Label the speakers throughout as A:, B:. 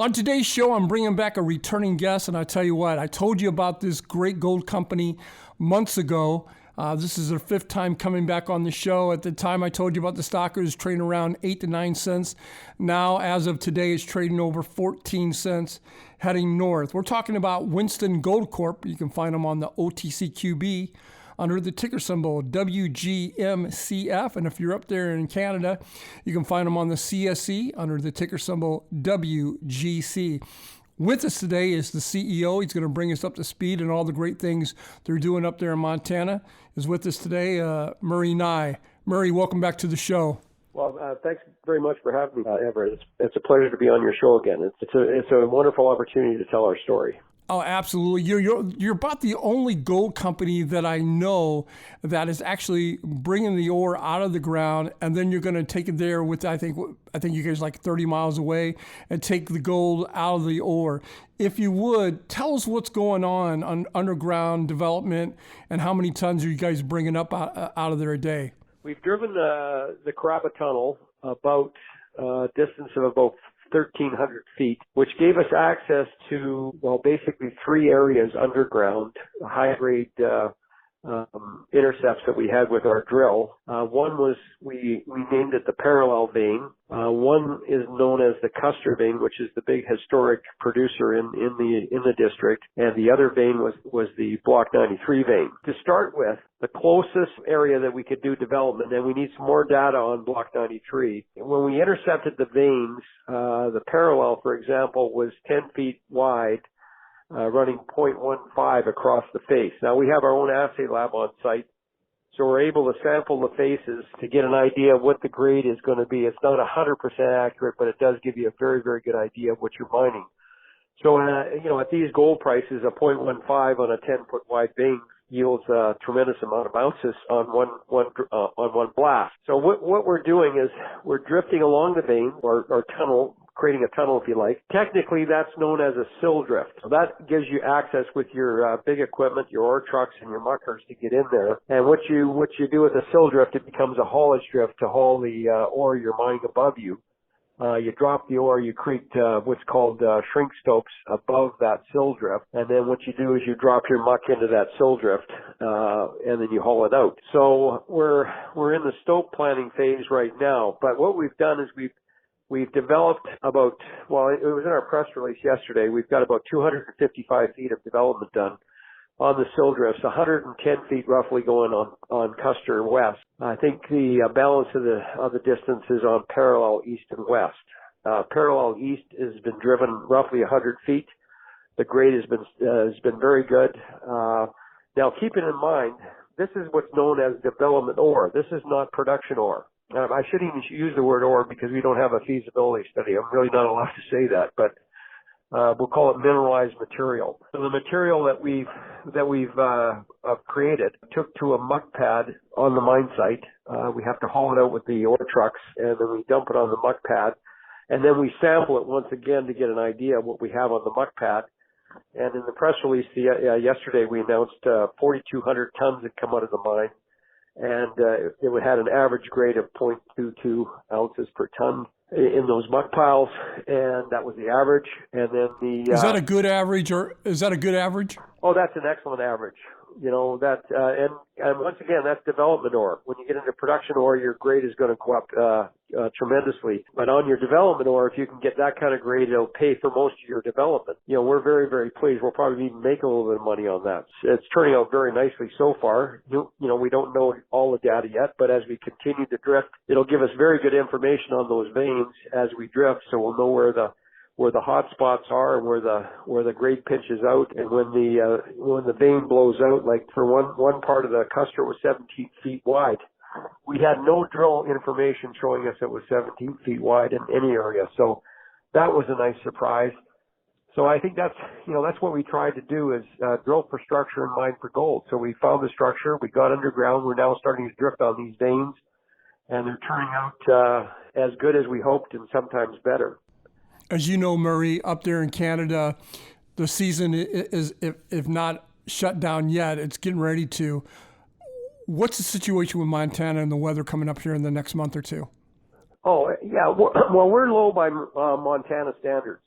A: On today's show, I'm bringing back a returning guest, and I tell you what, I told you about this great gold company months ago. This is their fifth time coming back on the show. At the time I told you about the stock, it was trading around 8 to 9 cents. Now, as of today, it's trading over 14 cents, heading north. We're talking about Winston Gold Corp. You can find them on the OTCQB under the ticker symbol WGMCF. And if you're up there in Canada, you can find them on the CSE under the ticker symbol WGC. With us today is the CEO. He's going to bring us up to speed and all the great things they're doing up there in Montana. Is with us today, Murray Nye. Murray, welcome back to the show.
B: Well, thanks very much for having me, Everett. It's a pleasure to be on your show again. It's a wonderful opportunity to tell our story.
A: Oh, absolutely. You're about the only gold company that I know that is actually bringing the ore out of the ground, and then you're going to take it there with, I think you guys like 30 miles away, and take the gold out of the ore. If you would, tell us what's going on underground development and how many tons are you guys bringing up out of there a day?
B: We've driven the Carrabba Tunnel about a distance of about 1,300 feet, which gave us access to, basically three areas underground, high-grade intercepts that we had with our drill. One was, we named it the parallel vein. One is known as the Custer vein, which is the big historic producer in the district, and the other vein was the Block 93 vein. To start with, the closest area that we could do development, and we need some more data on Block 93. When we intercepted the veins, the parallel, for example, was 10 feet wide, running 0.15 across the face. Now, we have our own assay lab on site, so we're able to sample the faces to get an idea of what the grade is going to be. It's not 100% accurate, but it does give you a very, very good idea of what you're mining. So, at these gold prices, a 0.15 on a 10-foot wide vein yields a tremendous amount of ounces on one blast. So what we're doing is we're drifting along the vein or tunnel, creating a tunnel if you like. Technically, that's known as a sill drift. So that gives you access with your big equipment, your ore trucks and your muckers to get in there. And what you do with a sill drift, it becomes a haulage drift to haul the ore you're mining above you. You drop the ore, you create what's called shrink stopes above that sill drift, and then what you do is you drop your muck into that sill drift, and then you haul it out. So we're in the stope planning phase right now, but what we've done is we've developed about, it was in our press release yesterday, we've got about 255 feet of development done on the sill drifts, 110 feet roughly going on Custer West. I think the balance of the distance is on parallel east and west. Parallel east has been driven roughly 100 feet. The grade has been very good. Now, keeping in mind, this is what's known as development ore. This is not production ore. I shouldn't even use the word ore because we don't have a feasibility study. I'm really not allowed to say that, but we'll call it mineralized material. So the material that we've created took to a muck pad on the mine site. We have to haul it out with the ore trucks, and then we dump it on the muck pad, and then we sample it once again to get an idea of what we have on the muck pad. And in the press release yesterday, we announced 4,200 tons had come out of the mine, and it had an average grade of 0.22 ounces per ton in those muck piles, and that was the average. And then
A: is that a good average, or is that a good average?
B: Oh, that's an excellent average. And once again, that's development ore. When you get into production ore, your grade is going to go up tremendously. But on your development ore, if you can get that kind of grade, it'll pay for most of your development. We're very, very pleased. We'll probably even make a little bit of money on that. It's turning out very nicely so far. We don't know all the data yet, but as we continue to drift, it'll give us very good information on those veins as we drift, so we'll know where the hot spots are and where the grade pinches out. And when the vein blows out, like for one part of the Custer was 17 feet wide, we had no drill information showing us it was 17 feet wide in any area. So that was a nice surprise. So I think that's what we tried to do is drill for structure and mine for gold. So we found the structure, we got underground, we're now starting to drift on these veins, and they're turning out as good as we hoped and sometimes better.
A: As you know, Murray, up there in Canada, the season is, if not shut down yet, it's getting ready to. What's the situation with Montana and the weather coming up here in the next month or two?
B: Oh, yeah. Well, we're low by Montana standards.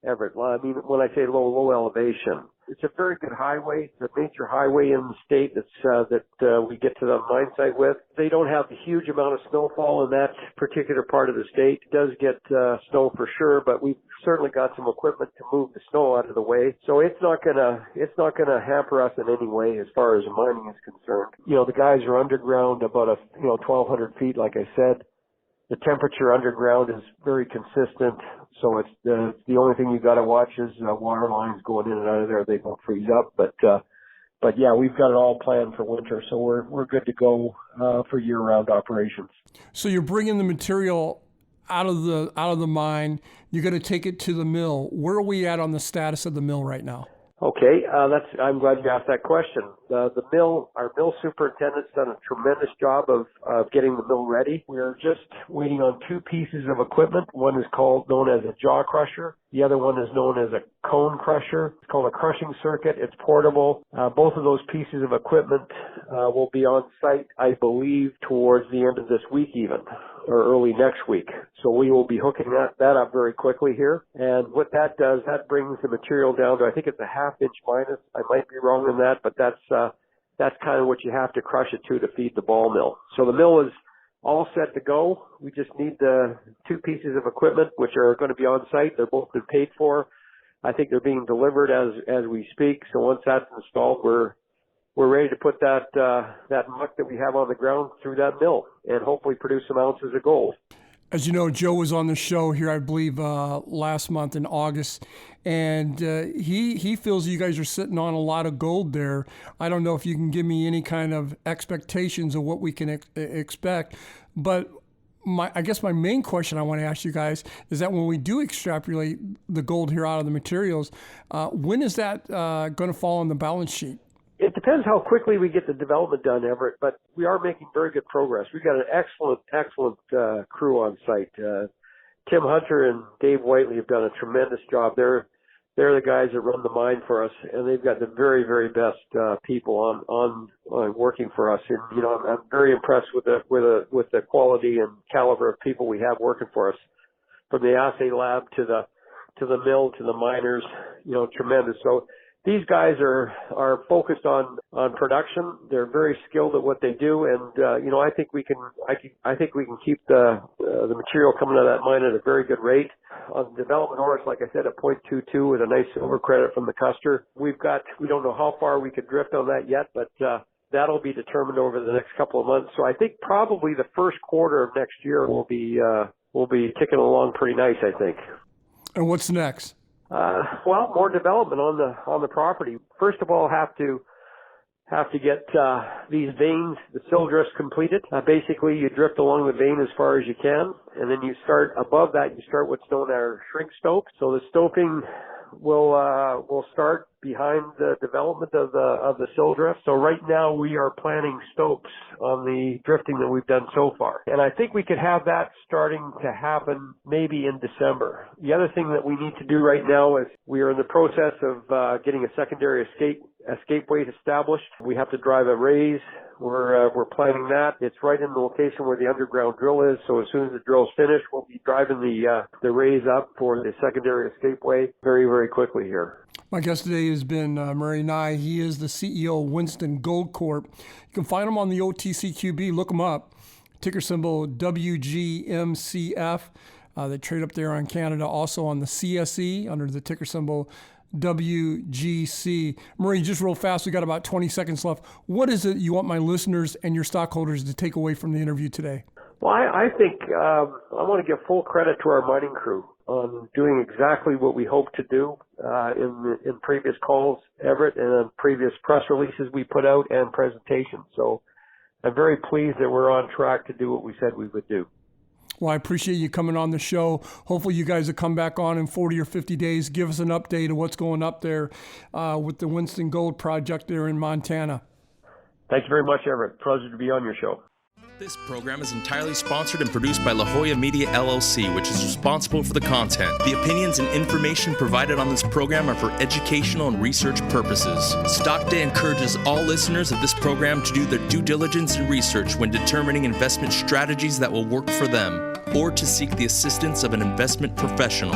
B: Everett. Well, I mean, when I say low elevation, it's a very good highway. It's a major highway in the state that we get to the mine site with. They don't have a huge amount of snowfall in that particular part of the state. It does get snow for sure, but we've certainly got some equipment to move the snow out of the way. So it's not gonna hamper us in any way as far as mining is concerned. You know, the guys are underground about 1,200 feet, like I said. The temperature underground is very consistent, so it's the only thing you got to watch is water lines going in and out of there. They don't freeze up, but yeah, we've got it all planned for winter, so we're good to go for year-round operations. So
A: you're bringing the material out of the mine. You're going to take it to the mill. Where are we at on the status of the mill right now?
B: Okay, I'm glad you asked that question. Our mill superintendent's done a tremendous job of getting the mill ready. We're just waiting on two pieces of equipment. One is known as a jaw crusher. The other one is known as a cone crusher. It's called a crushing circuit. It's portable. Both of those pieces of equipment will be on site, I believe, towards the end of this week even, or early next week. So we will be hooking that up very quickly here. And what that does, that brings the material down to, I think it's a half-inch minus. I might be wrong in that, but that's kind of what you have to crush it to feed the ball mill. So the mill is all set to go. We just need the two pieces of equipment, which are going to be on site. They're both been paid for. I think they're being delivered as we speak. So once that's installed, we're ready to put that muck that we have on the ground through that mill and hopefully produce some ounces of gold.
A: As you know, Joe was on the show here, I believe, last month in August, and he feels you guys are sitting on a lot of gold there. I don't know if you can give me any kind of expectations of what we can expect, but I guess my main question I want to ask you guys is that when we do extrapolate the gold here out of the materials, when is that going to fall on the balance sheet?
B: It depends how quickly we get the development done, Everett, but we are making very good progress. We've got an excellent crew on site. Tim Hunter and Dave Whiteley have done a tremendous job. They're the guys that run the mine for us, and they've got the very, very best people on working for us. And I'm very impressed with the quality and caliber of people we have working for us, from the assay lab to the mill to the miners. Tremendous. So these guys are focused on production. They're very skilled at what they do, and I think we can keep the material coming out of that mine at a very good rate. On development ores, like I said, at 0.22 with a nice silver credit from the Custer. We don't know how far we could drift on that yet, but that'll be determined over the next couple of months. So I think probably the first quarter of next year will be ticking along pretty nice, I think.
A: And what's next?
B: Well, more development on the property. First of all, have to get these veins, the sill drifts completed. Basically, you drift along the vein as far as you can, and then you start above that. You start what's known as shrink stope. So the stoping will start behind the development of the sill drift. So right now we are planning stopes on the drifting that we've done so far. And I think we could have that starting to happen maybe in December. The other thing that we need to do right now is we are in the process of getting a secondary escapeway established. We have to drive a raise. We're planning that. It's right in the location where the underground drill is. So as soon as the drill's finished, we'll be driving the raise up for the secondary escapeway very, very quickly here.
A: My guest today has been Murray Nye. He is the CEO of Winston Gold Corp. You can find him on the OTCQB. Look him up. Ticker symbol WGMCF. They trade up there on Canada. Also on the CSE under the ticker symbol WGC. Murray, just real fast, we got about 20 seconds left. What is it you want my listeners and your stockholders to take away from the interview today?
B: Well, I think I want to give full credit to our mining crew on doing exactly what we hope to do in previous calls, Everett, and in previous press releases we put out and presentations. So I'm very pleased that we're on track to do what we said we would do.
A: Well, I appreciate you coming on the show. Hopefully you guys will come back on in 40 or 50 days. Give us an update of what's going up there with the Winston Gold Project there in Montana.
B: Thank you very much, Everett. Pleasure to be on your show.
C: This program is entirely sponsored and produced by La Jolla Media LLC, which is responsible for the content. The opinions and information provided on this program are for educational and research purposes. Stock Day encourages all listeners of this program to do their due diligence and research when determining investment strategies that will work for them, or to seek the assistance of an investment professional.